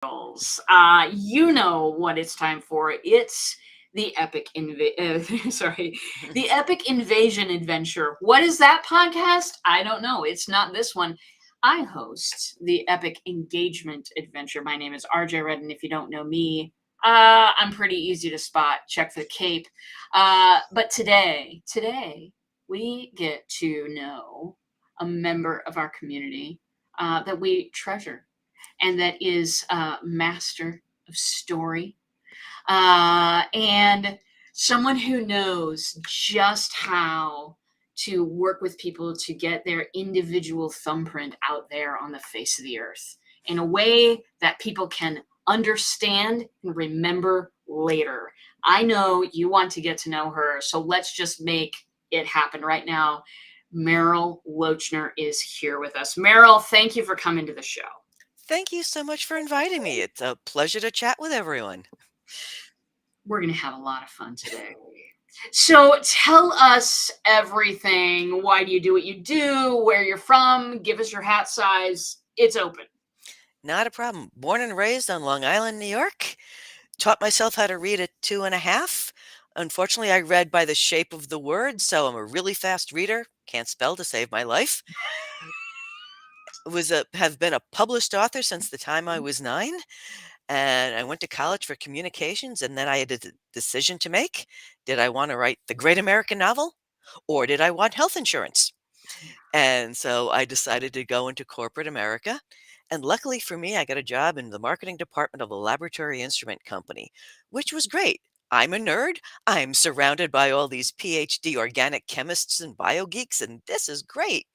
You know what it's time for. It's the the epic invasion adventure. What is that podcast? I don't know. It's not this one. I host the epic engagement adventure. My name is RJ Red, and if you don't know me, I'm pretty easy to spot. Check for the cape. But today we get to know a member of our community that we treasure and that is master of story and someone who knows just how to work with people to get their individual thumbprint out there on the face of the earth in a way that people can understand and remember later. I know you want to get to know her, so let's just make it happen right now. Merrill Loechner is here with us. Merrill, thank you for coming to the show. Thank you so much for inviting me. It's a pleasure to chat with everyone. We're going to have a lot of fun today. So tell us everything. Why do you do what you do? Where you're from? Give us your hat size. It's open. Not a problem. Born and raised on Long Island, New York. Taught myself how to read at 2.5. Unfortunately, I read by the shape of the word, so I'm a really fast reader. Can't spell to save my life. Have been a published author since the time I was 9, and I went to college for communications, and then I had a decision to make. Did I want to write the great American novel, or did I want health insurance? And so I decided to go into corporate America. And luckily for me, I got a job in the marketing department of a laboratory instrument company, which was great. I'm a nerd. I'm surrounded by all these PhD organic chemists and biogeeks, and this is great.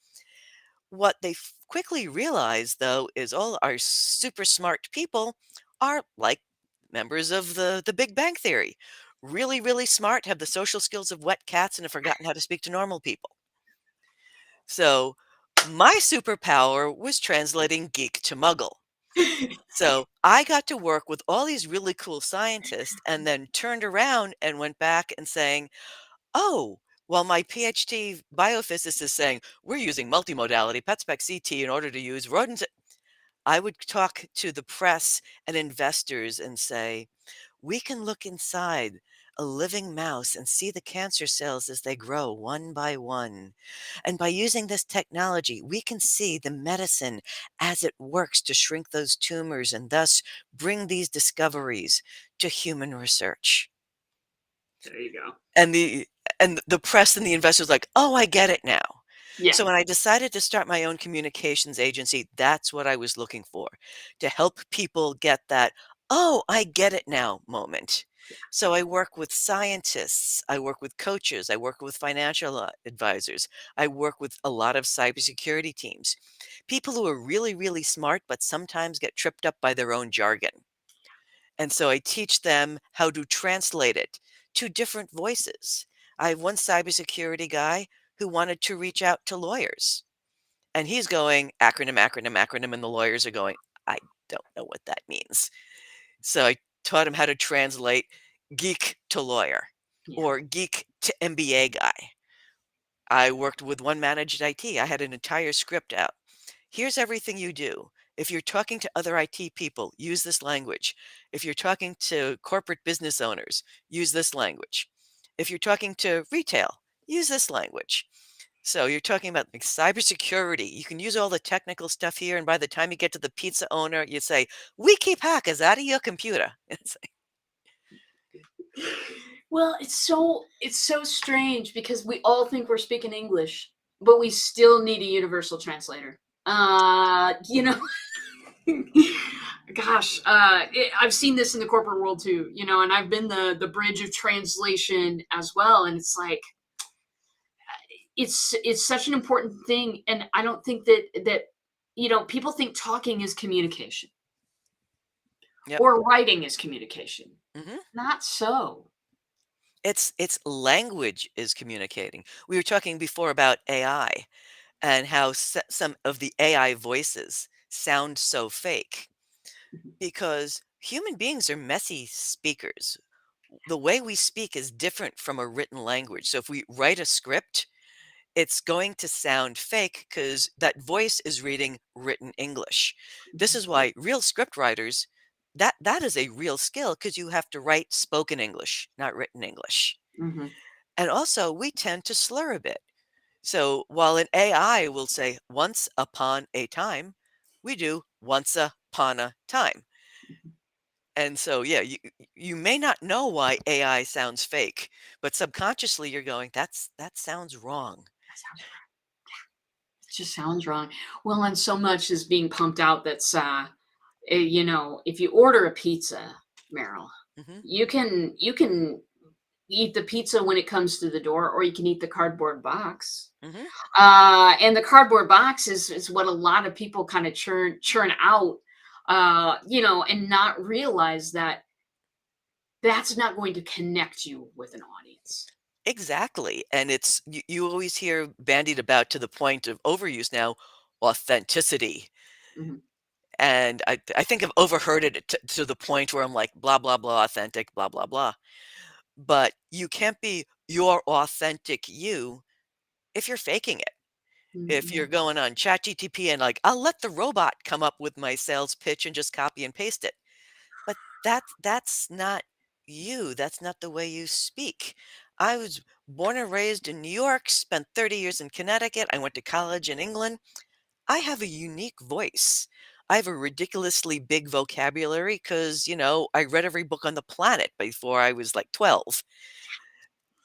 What they quickly realized, though, is all our super smart people are like members of the Big Bang Theory. Really, really smart, have the social skills of wet cats, and have forgotten how to speak to normal people. So my superpower was translating geek to muggle. So I got to work with all these really cool scientists and then turned around and went back and saying, oh, well, my PhD biophysicist is saying we're using multimodality PET spec CT in order to use rodents. I would talk to the press and investors and say, we can look inside a living mouse and see the cancer cells as they grow one by one. And by using this technology, we can see the medicine as it works to shrink those tumors and thus bring these discoveries to human research. There you go. And the press and the investors like, oh, I get it now. Yeah. So when I decided to start my own communications agency, that's what I was looking for, to help people get that, oh, I get it now moment. So I work with scientists, I work with coaches, I work with financial advisors, I work with a lot of cybersecurity teams, people who are really, really smart, but sometimes get tripped up by their own jargon. And so I teach them how to translate it to different voices. I have one cybersecurity guy who wanted to reach out to lawyers. And he's going acronym, acronym, acronym. And the lawyers are going, I don't know what that means. So I taught him how to translate geek to lawyer Yeah. or geek to MBA guy. I worked with one managed IT. I had an entire script out. Here's everything you do. If you're talking to other IT people, use this language. If you're talking to corporate business owners, use this language. If you're talking to retail, use this language. So you're talking about like cybersecurity. You can use all the technical stuff here, and by the time you get to the pizza owner, you say, "We keep hackers out of your computer." It's like, Well, it's so strange because we all think we're speaking English, but we still need a universal translator. You know, gosh, I've seen this in the corporate world too, and I've been the bridge of translation as well, and it's like it's such an important thing, and I don't think that people think talking is communication yep. or writing is communication. hmm Not so. It's language is communicating. We were talking before about AI and how some of the AI voices sound so fake because human beings are messy speakers. The way we speak is different from a written language. So if we write a script, it's going to sound fake because that voice is reading written English. This is why real script writers that is a real skill because you have to write spoken English, not written English. Hmm. And also, we tend to slur a bit. So while an AI will say once upon a time, we do once upon a time. And so, yeah, you may not know why AI sounds fake, but subconsciously you're going, that sounds wrong. That sounds right. It just sounds wrong. Well, and so much is being pumped out that's, if you order a pizza, Meryl, Hmm. you can eat the pizza when it comes to the door, or you can eat the cardboard box. Hmm. And the cardboard box is what a lot of people kind of churn out, and not realize that that's not going to connect you with an audience. Exactly. And you always hear bandied about to the point of overuse now, authenticity. Mhm. And I think I've overheard it to the point where I'm like, blah, blah, blah, authentic, blah, blah, blah. But you can't be your authentic you if you're faking it. If you're Mhm. going on ChatGTP and like, I'll let the robot come up with my sales pitch and just copy and paste it. But that's not you. That's not the way you speak. I was born and raised in New York, spent 30 years in Connecticut. I went to college in England. I have a unique voice. I have a ridiculously big vocabulary because, I read every book on the planet before I was like 12.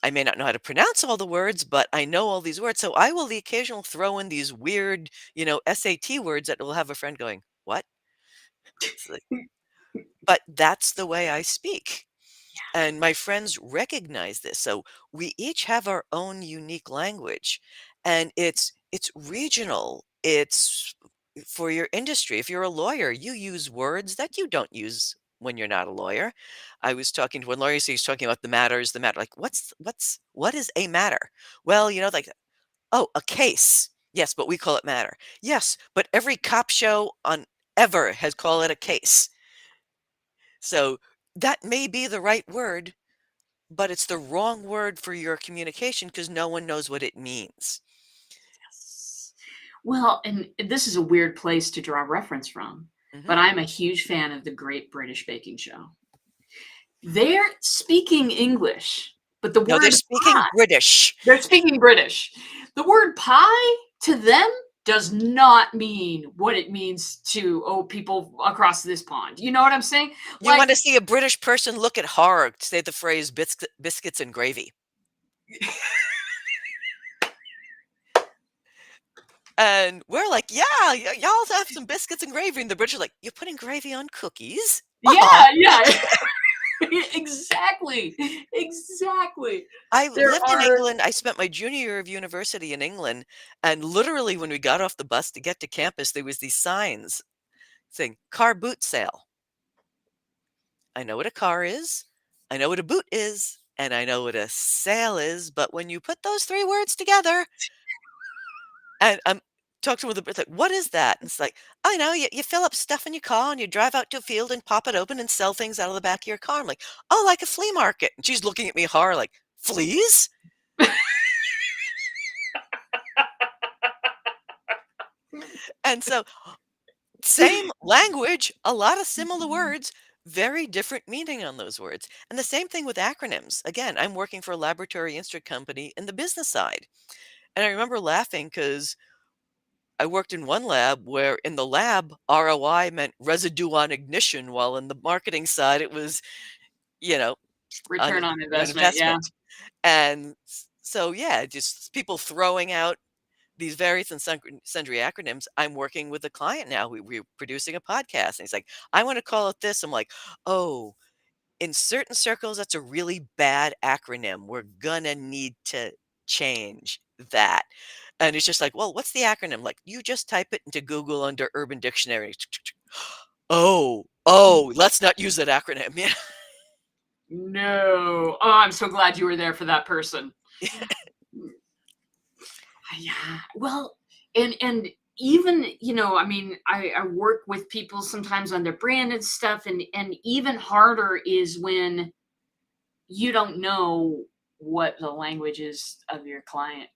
I may not know how to pronounce all the words, but I know all these words. So I will the occasional throw in these weird, SAT words that will have a friend going, "What?" It's like, but that's the way I speak. And my friends recognize this. So we each have our own unique language, and it's regional. It's for your industry. If you're a lawyer, you use words that you don't use when you're not a lawyer. I was talking to one lawyer, so he's talking about the matter. Like, what is a matter? Well, like, oh, a case. Yes, but we call it matter. Yes, but every cop show on ever has called it a case. So that may be the right word, but it's the wrong word for your communication because no one knows what it means. Yes. Well, and this is a weird place to draw reference from, Mhm. but I'm a huge fan of the Great British Baking Show. They're speaking English, but the No, they're word speaking pie, British. they're speaking British. The word pie to them does not mean what it means to people across this pond. You know what I'm saying? You Like, wanna see a British person look at horror, say the phrase biscuits and gravy. And we're like, "Yeah, y'all have some biscuits and gravy," and the British are like, "You're putting gravy on cookies? Aw." yeah, yeah. Exactly. Exactly. I There lived in are England. I spent my junior year of university in England, and literally when we got off the bus to get to campus, there was these signs saying, "Car boot sale." I know what a car is, I know what a boot is, and I know what a sale is, but when you put those 3 words together and I'm talking with it's like, "What is that?" And it's like, "I know, you fill up stuff in your car and you drive out to a field and pop it open and sell things out of the back of your car." I'm like, "Oh, like a flea market." And she's looking at me hard like, "Fleas?" And so, same language, a lot of similar words, very different meaning on those words. And the same thing with acronyms. Again, I'm working for a laboratory instrument company in the business side. And I remember laughing because I worked in one lab where in the lab, ROI meant residue on ignition, while in the marketing side, it was, you know, return on on your investment. Yeah. investment. And so, yeah, just people throwing out these various and sundry acronyms. I'm working with a client now. We're producing a podcast. And he's like, I want to call it this. I'm like, oh, in certain circles, that's a really bad acronym. We're gonna need to change that. And it's just like, well, what's the acronym? Like, you just type it into Google under Urban Dictionary. Oh, let's not use that acronym. Yeah. No. Oh, I'm so glad you were there for that person. Yeah. Well, and even, I mean, I work with people sometimes on their branded stuff, and even harder is when you don't know what the language is of your client.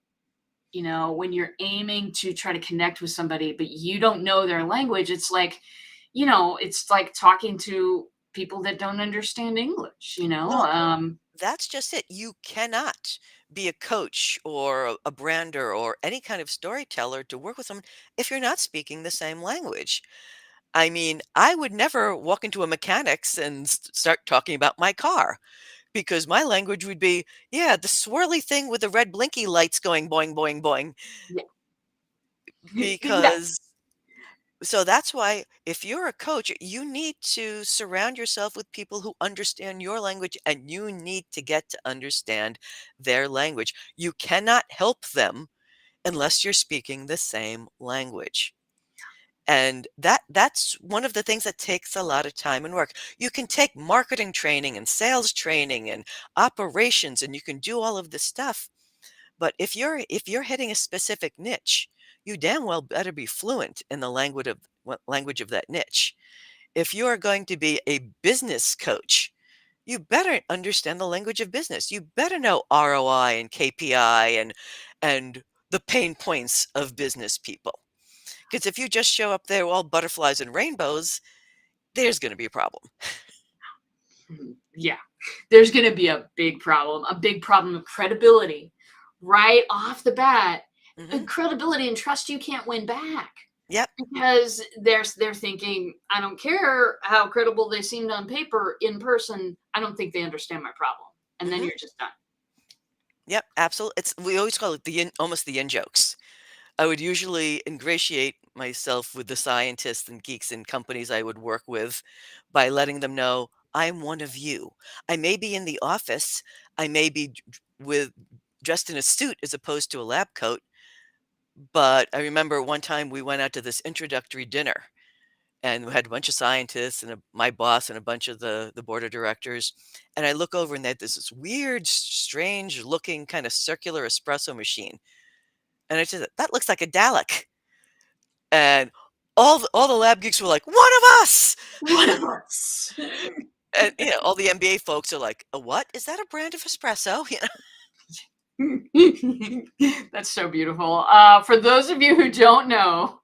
When you're aiming to try to connect with somebody, but you don't know their language, it's like, it's like talking to people that don't understand English, Well, that's just it. You cannot be a coach or a brander or any kind of storyteller to work with them if you're not speaking the same language. I mean, I would never walk into a mechanic's and start talking about my car because my language would be, yeah, the swirly thing with the red blinky lights going boing, boing, boing. yeah. Yeah. Because so that's why if you're a coach, you need to surround yourself with people who understand your language and you need to get to understand their language. You cannot help them unless you're speaking the same language. And that's one of the things that takes a lot of time and work. You can take marketing training and sales training and operations and you can do all of this stuff. But if you're hitting a specific niche, you damn well better be fluent in the language of what language of that niche. If you are going to be a business coach, you better understand the language of business. You better know ROI and KPI and the pain points of business people. Because if you just show up there all butterflies and rainbows, there's going to be a problem. Yeah, there's going to be a big problem of credibility right off the bat. Hmm. Credibility and trust you can't win back Yep. because they're thinking, I don't care how credible they seemed on paper, in person, I don't think they understand my problem. And then Hmm. you're just done. Yep. Absolutely. We always call it almost the in jokes. I would usually ingratiate myself with the scientists and geeks and companies I would work with by letting them know I'm one of you. I may be in the office, I may be with dressed in a suit as opposed to a lab coat, but I remember one time we went out to this introductory dinner and we had a bunch of scientists and my boss and a bunch of the board of directors. And I look over and they had this weird, strange looking kind of circular espresso machine. And I said, that looks like a Dalek. And all the lab geeks were like, "One of us!" One of us. And, all the MBA folks are like, "A what? Is that a brand of espresso?" That's so beautiful. For those of you who don't know,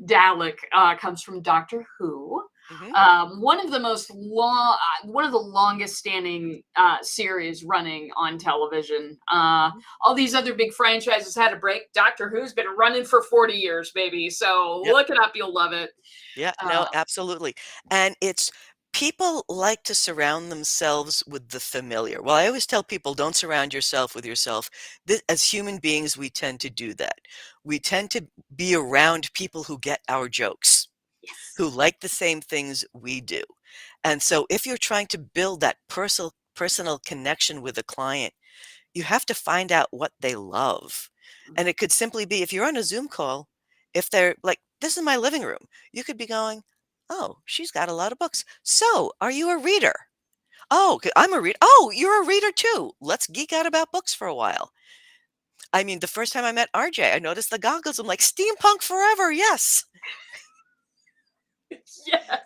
Dalek comes from Doctor Who. Mhm, One of the longest standing series running on television. mhm. All these other big franchises had a break. Doctor Who's been running for 40 years, baby. So Yep. look it up, you'll love it. Yeah, no, Uh, absolutely. And it's people like to surround themselves with the familiar. Well, I always tell people, don't surround yourself with yourself. As human beings, we tend to do that. We tend to be around people who get our jokes, who yes. like the same things we do. And so if you're trying to build that personal connection with a client, you have to find out what they love. And it could simply be if you're on a Zoom call, if they're like, this is my living room, you could be going, oh, she's got a lot of books. So, are you a reader? Oh, I'm a reader. Oh, you're a reader too. Let's geek out about books for a while. I mean, the first time I met RJ, I noticed the goggles. I'm like, steampunk forever. Yes. Yes.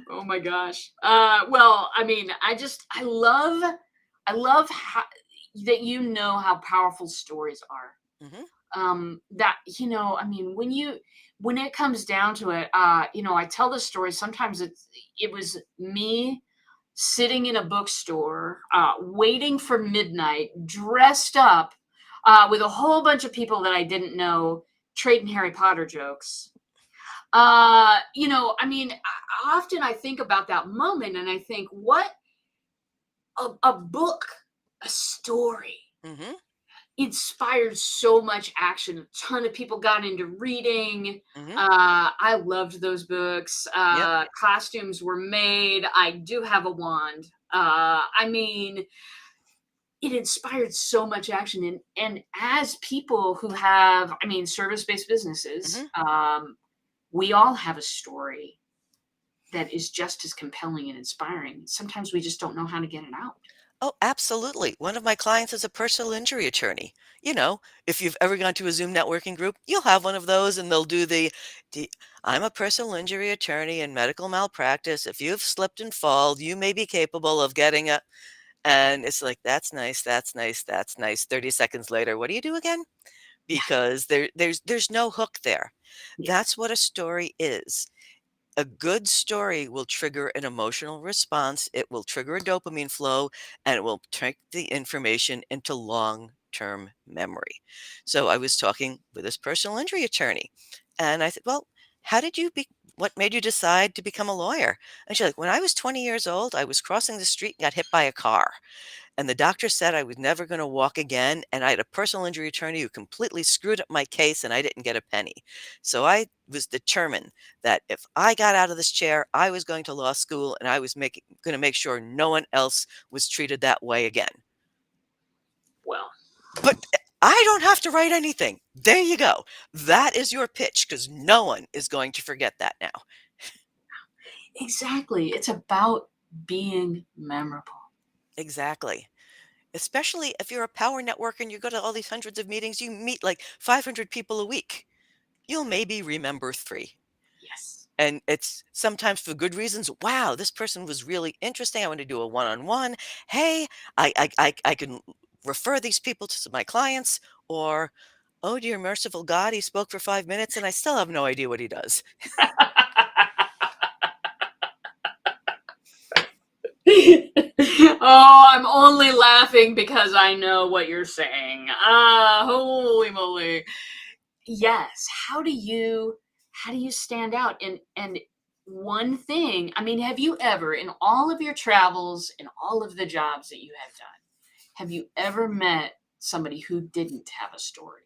Oh my gosh. Well, I mean, I love how that how powerful stories are. Hmm. That I mean, when it comes down to it, I tell the story. Sometimes it was me sitting in a bookstore, waiting for midnight, dressed up, with a whole bunch of people that I didn't know, trading Harry Potter jokes. I mean, often I think about that moment and I think, what a book, a story Hmm. inspired so much action. A ton of people got into reading. Hmm. I loved those books. Yep. Costumes were made. I do have a wand. I mean, it inspired so much action. And as people who have, I mean, service based businesses, Hmm. we all have a story that is just as compelling and inspiring. Sometimes we just don't know how to get it out. Oh, absolutely. One of my clients is a personal injury attorney. You know, if you've ever gone to a Zoom networking group, you'll have one of those and they'll do the I'm a personal injury attorney in medical malpractice. If you've slipped and fall, you may be capable of getting a, and it's like, that's nice, that's nice, that's nice. 30 seconds later, what do you do again? Yeah. Because there's no hook there. Yeah. That's what a story is. A good story will trigger an emotional response, it will trigger a dopamine flow, and it will take the information into long-term memory. So I was talking with this personal injury attorney, and I said, "Well, how did you be what made you decide to become a lawyer?" And she's like, "When I was 20 years old, I was crossing the street and got hit by a car. And the doctor said I was never going to walk again. And I had a personal injury attorney who completely screwed up my case and I didn't get a penny. So I was determined that if I got out of this chair, I was going to law school and I was going to make sure no one else was treated that way again. Well, But I don't have to write anything. There you go. That is your pitch because no one is going to forget that now." exactly. It's about being memorable. Exactly. Especially if you're a power network and you go to all these hundreds of meetings, you meet like 500 people a week. You'll maybe remember 3. Yes. And it's sometimes for good reasons. Wow, this person was really interesting. I want to do a one-on-one. Hey, I can refer these people to my clients. Or, oh, dear merciful God, he spoke for 5 minutes and I still have no idea what he does. Oh, I'm only laughing because I know what you're saying. Ah, holy moly. Yes. How do you stand out? And one thing, I mean, have you ever, in all of your travels, in all of the jobs that you have done, have you ever met somebody who didn't have a story?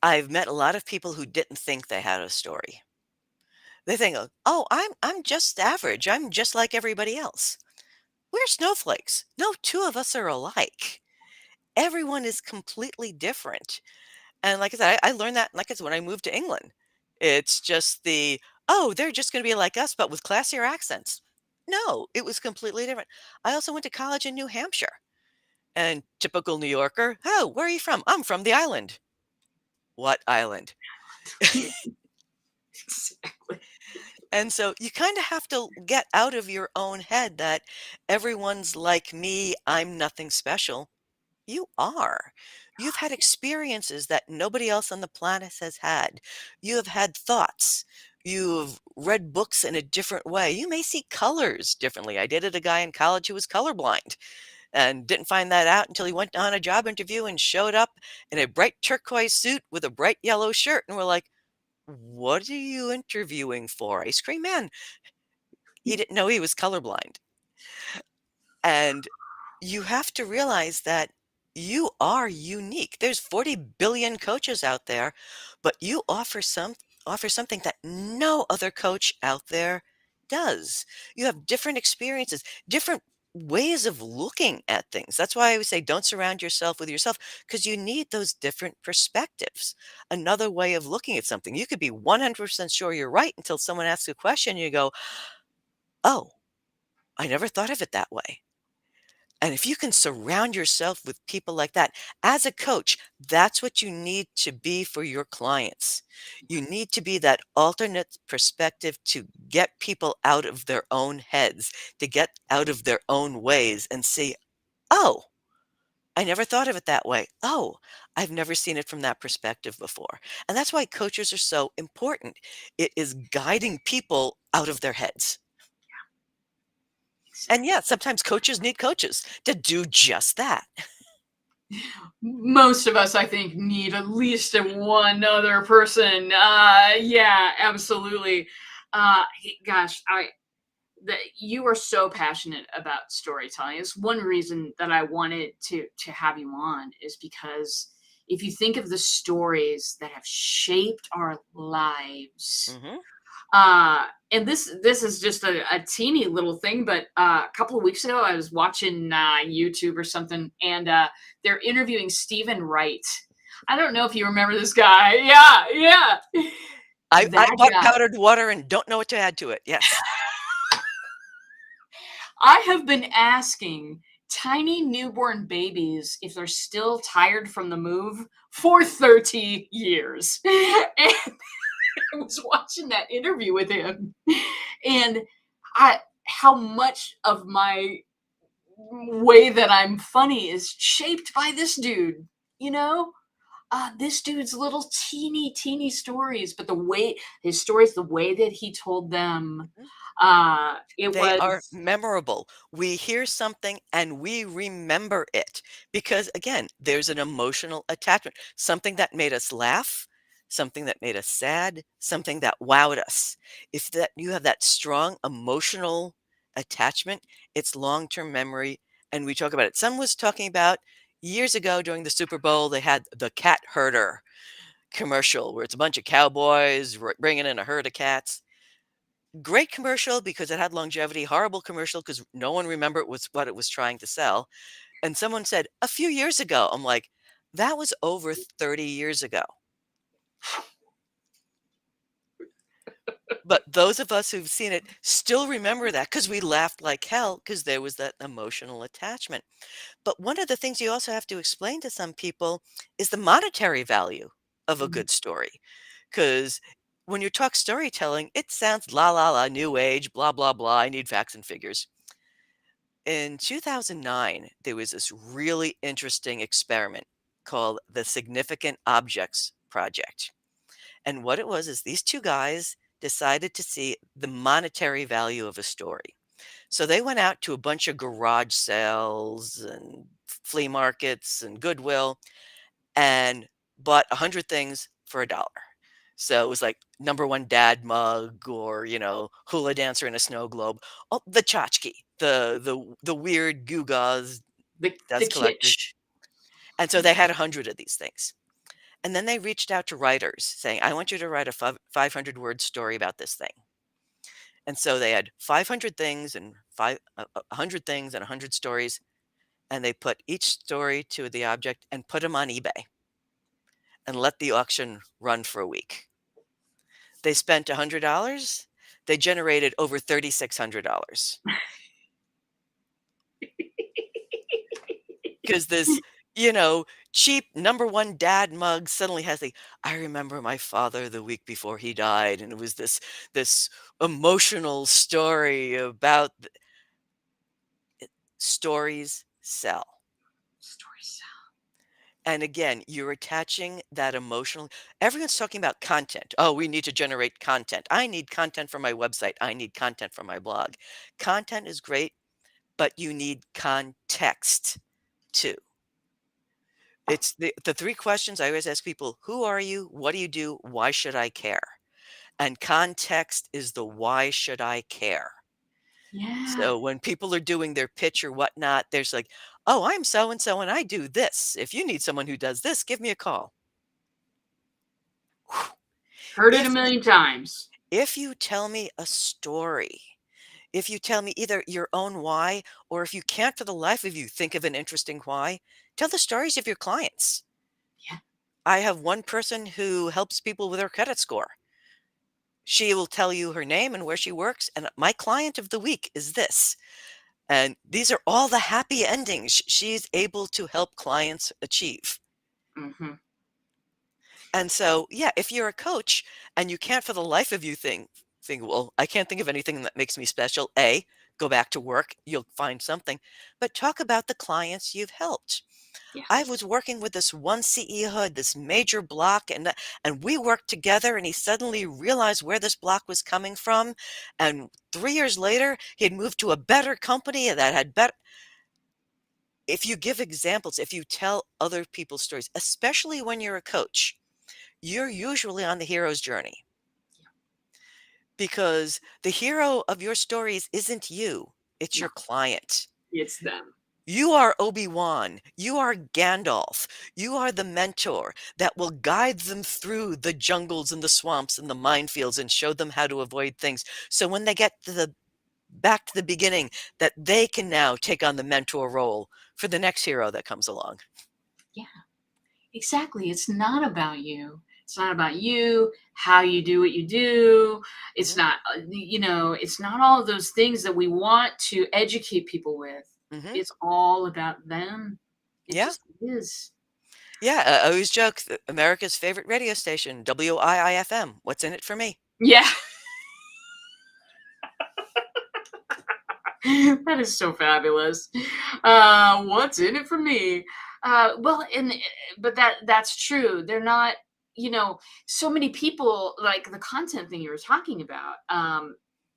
I've met a lot of people who didn't think they had a story. They think, oh, I'm just average. I'm just like everybody else. We're snowflakes. No, two of us are alike. Everyone is completely different. And like I said, I learned that, like I said, when I moved to England. It's just oh, they're just going to be like us, but with classier accents. No, it was completely different. I also went to college in New Hampshire. And typical New Yorker, oh, where are you from? I'm from the island. What island? Exactly. And so you kind of have to get out of your own head that everyone's like me, I'm nothing special. You are. You've had experiences that nobody else on the planet has had. You have had thoughts. You've read books in a different way. You may see colors differently. I dated a guy in college who was colorblind and didn't find that out until he went on a job interview and showed up in a bright turquoise suit with a bright yellow shirt. And we're like, "What are you interviewing for?" Ice cream man. He didn't know he was colorblind. And you have to realize that you are unique. There's 40 billion coaches out there, but you offer something that no other coach out there does. You have different experiences, different ways of looking at things. That's why I always say don't surround yourself with yourself because you need those different perspectives. Another way of looking at something. You could be 100% sure you're right until someone asks a question and you go, "Oh, I never thought of it that way." And if you can surround yourself with people like that, as a coach, that's what you need to be for your clients. You need to be that alternate perspective to get people out of their own heads, to get out of their own ways and see, oh, I never thought of it that way. Oh, I've never seen it from that perspective before. And that's why coaches are so important. It is guiding people out of their heads. And Exactly. yeah, sometimes coaches need coaches to do just that. Most of us, I think, need at least one other person. Yeah, absolutely. Gosh, that you are so passionate about storytelling. It's one reason that I wanted to have you on is because if you think of the stories that have shaped our lives, Hmm. and this is just a teeny little thing, but a couple of weeks ago I was watching YouTube or something, and they're interviewing Stephen Wright. I don't know if you remember this guy. Yeah, yeah, I that bought guy. powdered water and don't know what to add to it. Yes. I have been asking tiny newborn babies if they're still tired from the move for 30 years. And I was watching that interview with him, and how much of my way that I'm funny is shaped by this dude, you know? this dude's little teeny stories, but the way his stories, the way that he told them, Mhm. it They are was. memorable. We hear something and we remember it because, again, there's an emotional attachment. Something that made us laugh, something that made us sad, something that wowed us. If that you have that strong emotional attachment, it's long-term memory. And we talk about it. Someone was talking about years ago during the Super Bowl, they had the cat herder commercial where it's a bunch of cowboys bringing in a herd of cats. Great commercial because it had longevity, horrible commercial because no one remembered what it was trying to sell. And someone said, "A few years ago." I'm like, "That was over 30 years ago." But those of us who've seen it still remember that because we laughed like hell because there was that emotional attachment. But one of the things you also have to explain to some people is the monetary value of a Mhm, good story. Because when you talk storytelling, it sounds la la la, new age, blah, blah, blah. I need facts and figures. In 2009, there was this really interesting experiment called the Significant Objects Project. And what it was is these two guys decided to see the monetary value of a story. So they went out to a bunch of garage sales and flea markets and Goodwill and bought 100 things for $1. So it was like number one dad mug or, hula dancer in a snow globe. Oh, the tchotchke, the weird gewgaws the dust collectors. kitsch. And so they had 100 of these things. And then they reached out to writers saying, I want you to write a 500-word story about this thing. And so they had 500 things and 100 things and 100 stories. And they put each story to the object and put them on eBay and let the auction run for a week. They spent $100. They generated over $3,600 because this, you know, cheap number one dad mug suddenly has the I remember my father the week before he died, and it was this emotional story about stories sell. Stories. And again, you're attaching that emotional. Everyone's talking about content. Oh, we need to generate content. I need content for my website. I need content for my blog. Content is great, but you need context too. It's the three questions I always ask people: who are you? What do you do? Why should I care? And context is the why should I care? Yeah. So when people are doing their pitch or whatnot, there's like, oh, I'm so and so and I do this. If you need someone who does this, give me a call. Whew. Heard it a If you million times. if you tell me a story, if you tell me either your own why, or if you can't for the life of you think of an interesting why, tell the stories of your clients. Yeah. I have one person who helps people with their credit score. She will tell you her name and where she works, and my client of the week is this. And these are all the happy endings she's able to help clients achieve. Mhm. And so, yeah, if you're a coach and you can't for the life of you well, I can't think of anything that makes me special. A, go back to work, you'll find something. But talk about the clients you've helped. Yeah. I was working with this one CEO who had this major block, and we worked together, and he suddenly realized where this block was coming from. And 3 years later, he had moved to a better company that had better. If you give examples, if you tell other people's stories, especially when you're a coach, you're usually on the hero's journey because the hero of your stories isn't you, it's No, your client. it's them. You are Obi-Wan, you are Gandalf, you are the mentor that will guide them through the jungles and the swamps and the minefields and show them how to avoid things. So when they get to the back to the beginning, that they can now take on the mentor role for the next hero that comes along. Yeah. Exactly. It's not about you. It's not about you, how you do what you do. It's Mhm, not, it's not all of those things that we want to educate people with. mhm. It's all about them. It Yeah. just is. Yeah, I always joke that America's favorite radio station, WIIFM. What's in it for me? Yeah. That is so fabulous. What's in it for me? Well, but that's true. They're not, so many people like the content thing you were talking about.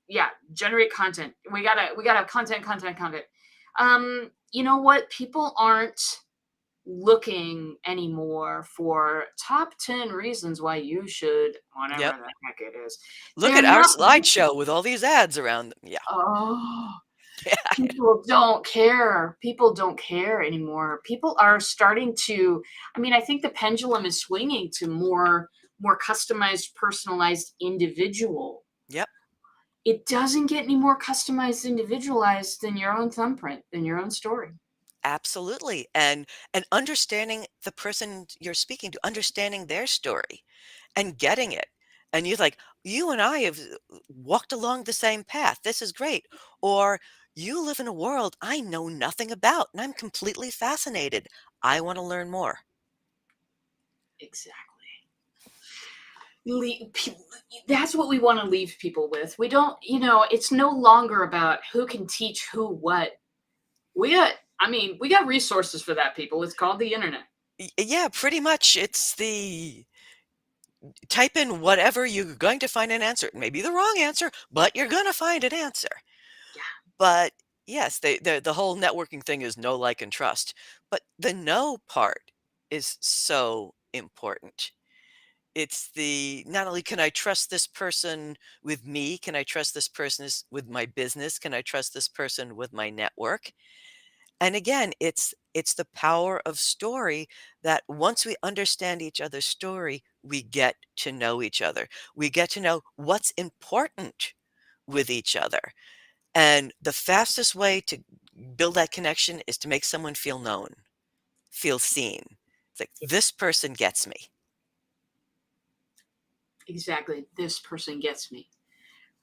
Yeah, generate content. We gotta have content, content, content. You know what? People aren't looking anymore for top 10 reasons why you should, Yep. whatever the heck it is. Look They're at our not. slideshow with all these ads around them. Yeah. Oh, Yeah. people don't care. People don't care anymore. People are starting to, I mean, I think the pendulum is swinging to more customized, personalized, individual. Yep. It doesn't get any more customized, individualized than your own thumbprint, than your own story. Absolutely. And understanding the person you're speaking to, understanding their story and getting it. And you're like, you and I have walked along the same path. This is great. Or you live in a world I know nothing about and I'm completely fascinated. I want to learn more. Exactly. That's what we want to leave people with. We don't, it's no longer about who can teach who what. We got resources for that, people. It's called the internet. Yeah, pretty much. It's the type in whatever, you're going to find an answer. Maybe the wrong answer, but you're going to find an answer. Yeah, But yes, the whole networking thing is know, like, and trust. But the know part is so important. It's the not only can I trust this person with me, can I trust this person with my business, can I trust this person with my network? And again, it's the power of story that once we understand each other's story, we get to know each other. We get to know what's important with each other. And the fastest way to build that connection is to make someone feel known, feel seen. It's like, this person gets me. exactly. This person gets me.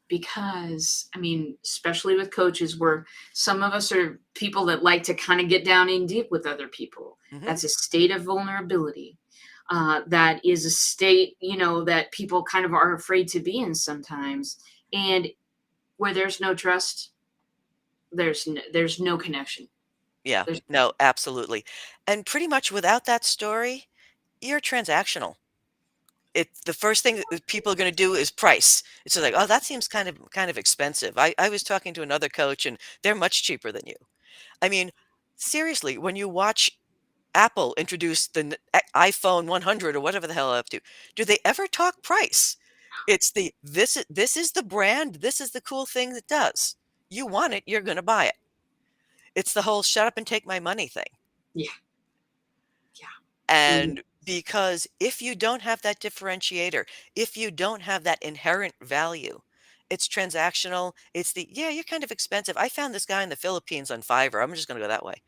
Because, I mean, especially with coaches, where some of us are people that like to kind of get down in deep with other people. Hmm. That's a state of vulnerability. That is a state, that people kind of are afraid to be in sometimes. And where there's no trust, there's no connection. Yeah, There's no, absolutely. And pretty much without that story, you're transactional. It's the first thing that people are going to do is price. It's just like, oh, that seems kind of expensive. I was talking to another coach and they're much cheaper than you. I mean, seriously, when you watch Apple introduce the iPhone 100 or whatever the hell up to, do they ever talk price? It's the this is the brand, this is the cool thing that does. You want it, you're going to buy it. It's the whole shut up and take my money thing. Yeah, yeah. And because if you don't have that differentiator, if you don't have that inherent value, it's transactional. It's the, yeah, you're kind of expensive. I found this guy in the Philippines on Fiverr. I'm just going to go that way.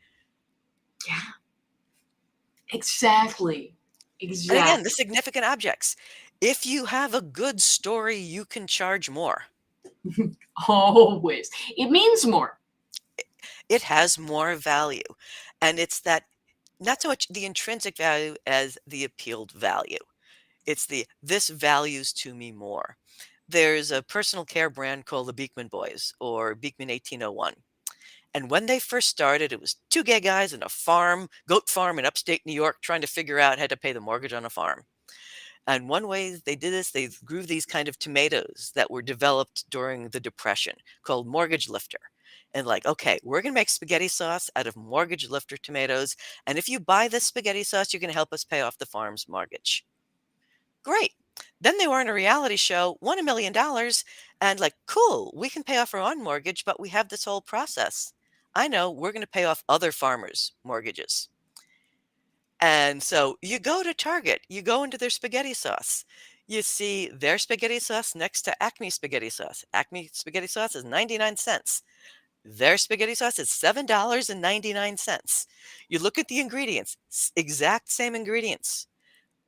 Yeah, exactly. And again, the Exactly. significant objects. If you have a good story, you can charge more. Always. It means more. It has more value. And it's that not so much the intrinsic value as the appealed value. It's the this values to me more. There's a personal care brand called the Beekman Boys or Beekman 1801. And when they first started, it was two gay guys in a farm, goat farm in upstate New York, trying to figure out how to pay the mortgage on a farm. And one way they did this, they grew these kind of tomatoes that were developed during the Depression called Mortgage Lifter. And like, okay, we're going to make spaghetti sauce out of Mortgage Lifter tomatoes. And if you buy this spaghetti sauce, you're going to help us pay off the farm's mortgage. Great. Then they were in a reality show, won $1 million, and like, cool, we can pay off our own mortgage, but we have this whole process. I know we're going to pay off other farmers' mortgages. And so you go to Target, you go into their spaghetti sauce. You see their spaghetti sauce next to Acme spaghetti sauce. Acme spaghetti sauce is 99 cents. Their spaghetti sauce is $7.99. You look at the ingredients, exact same ingredients.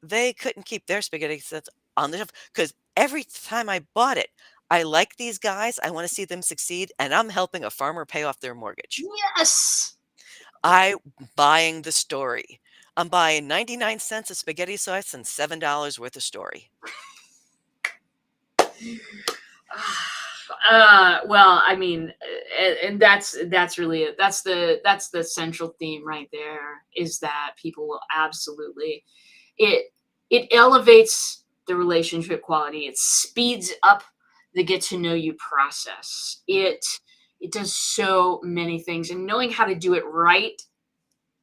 They couldn't keep their spaghetti sauce on the shelf because every time I bought it, I like these guys. I want to see them succeed, and I'm helping a farmer pay off their mortgage. Yes. I buying the story. I'm buying 99 cents of spaghetti sauce and $7 worth of story. Well, I mean, and that's really it. That's the central theme right there, is that people will absolutely, it it elevates the relationship quality. It speeds up the get to know you process. Mhm. It does so many things, and knowing how to do it right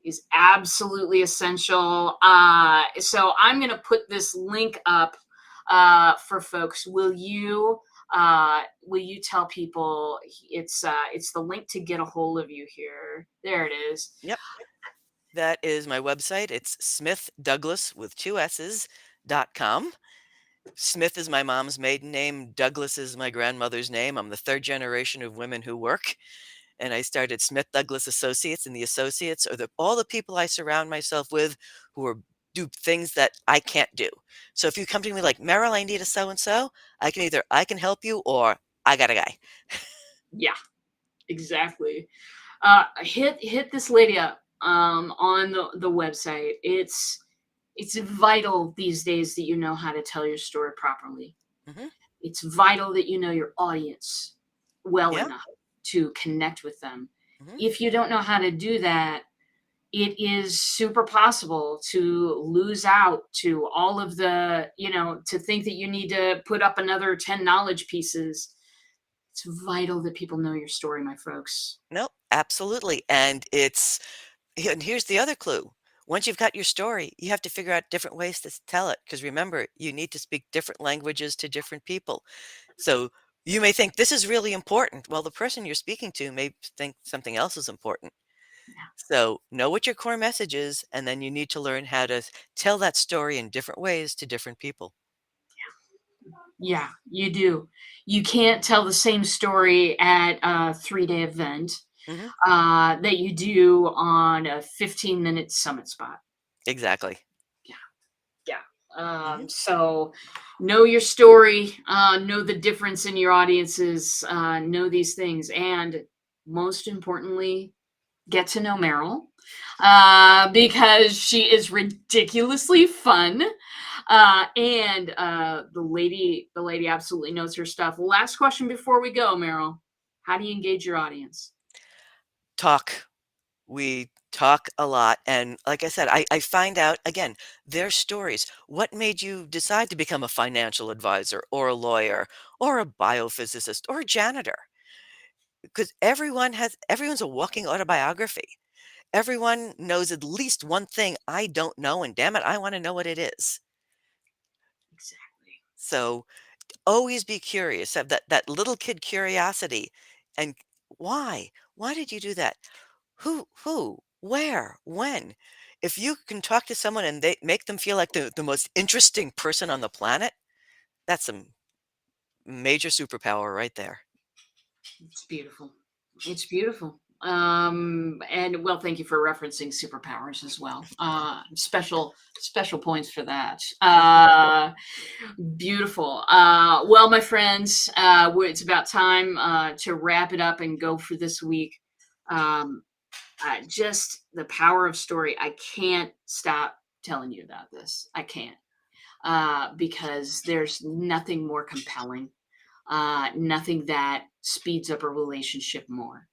is absolutely essential. So I'm going to put this link up for folks. Will you tell people it's the link to get a hold of you here? There it is. Yep. That is my website. It's Smith Douglas with 2 S's.com. Smith is my mom's maiden name. Douglas is my grandmother's name. I'm the third generation of women who work. And I started Smith Douglas Associates, and the associates are all the people I surround myself with who are do things that I can't do. So if you come to me like, Merrill, I need a so and so, I can help you, or I got a guy. Yeah, exactly. Hit this lady up on the website. It's vital these days that you know how to tell your story properly. Hmm. It's vital that you know your audience well Yeah. enough to connect with them. Hmm. If you don't know how to do that, it is super possible to lose out to all of to think that you need to put up another 10 knowledge pieces. It's vital that people know your story, my folks. No, absolutely. And here's the other clue. Once you've got your story, you have to figure out different ways to tell it. Because remember, you need to speak different languages to different people. So you may think this is really important. Well, the person you're speaking to may think something else is important. So know what your core message is, and then you need to learn how to tell that story in different ways to different people. Yeah, you do. You can't tell the same story at a 3-day event Hmm. that you do on a 15-minute summit spot. Exactly. Yeah, yeah. Hmm. So know your story, know the difference in your audiences, know these things, and most importantly, get to know Meryl because she is ridiculously fun. And the lady absolutely knows her stuff. Last question before we go, Meryl. How do you engage your audience? Talk. We talk a lot. And like I said, I find out again their stories. What made you decide to become a financial advisor or a lawyer or a biophysicist or a janitor? Because everyone's a walking autobiography. Everyone knows at least one thing I don't know, and damn it, I want to know what it is. Exactly. So always be curious, have that little kid curiosity. And why? Why did you do that? Who? Where? When? If you can talk to someone and they make them feel like the most interesting person on the planet, that's some major superpower right there. It's beautiful. It's beautiful. And well, thank you for referencing superpowers as well. Special points for that. Beautiful. Well, my friends, it's about time to wrap it up and go for this week. Um, just the power of story. I can't stop telling you about this. I can't because there's nothing more compelling, nothing that speeds up a relationship more,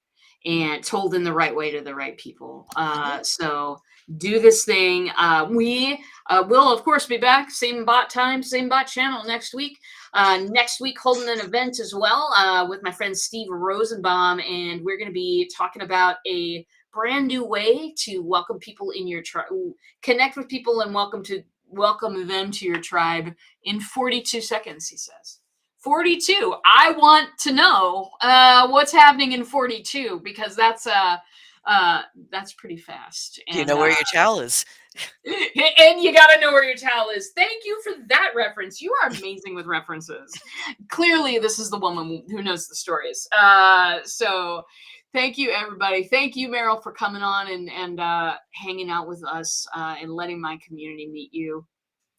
and told in the right way to the right people. Hmm. So do this thing. We will, of course, be back, same bot time, same bot channel next week. Next week, holding an event as well with my friend Steve Rosenbaum, and we're going to be talking about a brand new way to welcome people in your tribe, connect with people, and welcome them to your tribe in 42 seconds. He says. 42. I want to know what's happening in 42 because that's pretty fast. Do you know where your towel is? And you got to know where your towel is. Thank you for that reference. You are amazing with references. Clearly, this is the woman who knows the stories. So thank you, everybody. Thank you, Meryl, for coming on and hanging out with us and letting my community meet you.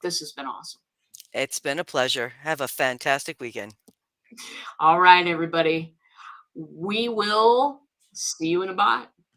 This has been awesome. It's been a pleasure. Have a fantastic weekend. All right, everybody. We will see you in a bot.